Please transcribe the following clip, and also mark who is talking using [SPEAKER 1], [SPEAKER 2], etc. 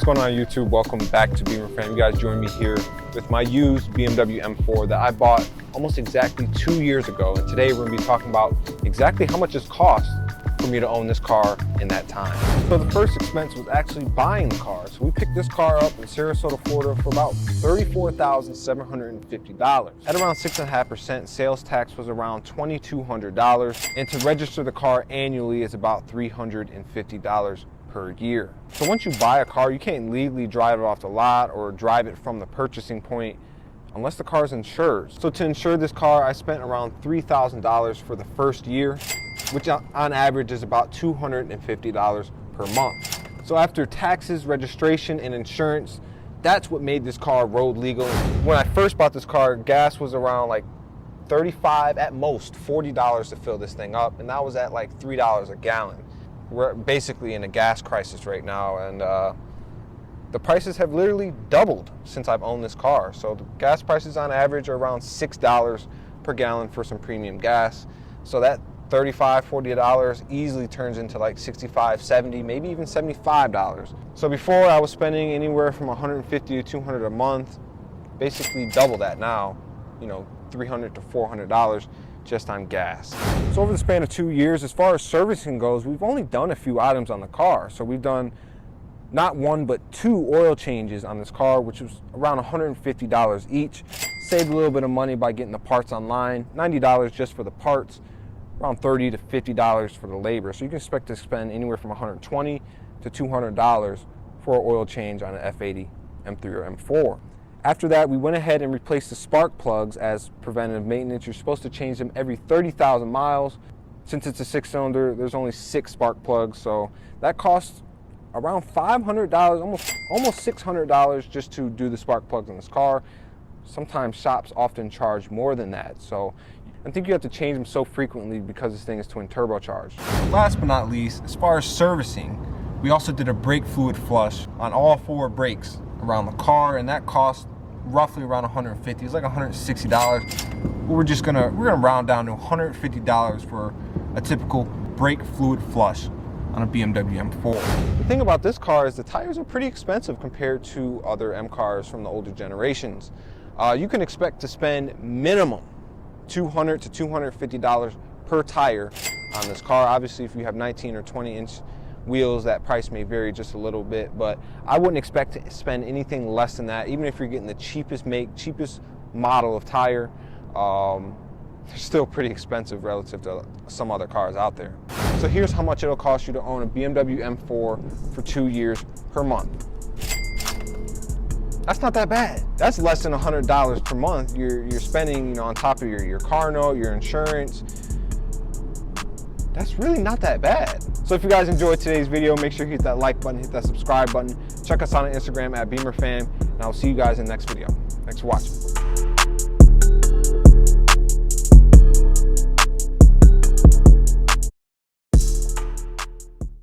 [SPEAKER 1] going on YouTube? Welcome back to Beemer Fam. You guys join me here with my used BMW M4 that I bought almost exactly 2 years ago. And today we're going to be talking about exactly how much it's cost for me to own this car in that time. So the first expense was actually buying the car. So we picked this car up in Sarasota, Florida for about $34,750. At around 6.5%, sales tax was around $2,200. And to register the car annually is about $350 per year. So once you buy a car, you can't legally drive it off the lot or drive it from the purchasing point unless the car is insured. So to insure this car, I spent around $3,000 for the first year, which on average is about $250 per month. So after taxes, registration, and insurance, that's what made this car road legal. When I first bought this car, gas was around like $35, at most $40 to fill this thing up, and that was at like $3 a gallon. We're basically in a gas crisis right now, and the prices have literally doubled since I've owned this car. So the gas prices on average are around $6 per gallon for some premium gas. So that $35, $40 easily turns into like $65, $70, maybe even $75. So before I was spending anywhere from $150 to $200 a month, basically double that now, you know, $300 to $400 just on gas. So over the span of 2 years, as far as servicing goes, we've only done a few items on the car. So we've done not one, but 2 oil changes on this car, which was around $150 each. Saved a little bit of money by getting the parts online, $90 just for the parts, around $30 to $50 for the labor. So you can expect to spend anywhere from $120 to $200 for an oil change on an F80, M3 or M4. After that, we went ahead and replaced the spark plugs as preventative maintenance. You're supposed to change them every 30,000 miles. Since it's a 6-cylinder, there's only 6 spark plugs, so that costs around $500, almost $600 just to do the spark plugs in this car. Sometimes shops often charge more than that, so I think you have to change them so frequently because this thing is twin turbocharged. Last but not least, as far as servicing, we also did a brake fluid flush on all 4 brakes around the car, and that cost roughly around $150. It's like $160. We're gonna round down to $150 for a typical brake fluid flush on a BMW M4. The thing about this car is the tires are pretty expensive compared to other M cars from the older generations. You can expect to spend minimum $200 to $250 per tire on this car. Obviously, if you have 19 or 20-inch wheels, that price may vary just a little bit, but I wouldn't expect to spend anything less than that, even if you're getting the cheapest make, cheapest model of tire. They're still pretty expensive relative to some other cars out there. So here's how much it'll cost you to own a BMW M4 for 2 years per month. That's not that bad. That's less than $100 per month you're spending, you know, on top of your car note, your insurance. That's really not that bad. So if you guys enjoyed today's video, make sure you hit that like button, hit that subscribe button. Check us out on Instagram at Beemer Fam, and I'll see you guys in the next video. Thanks for watching.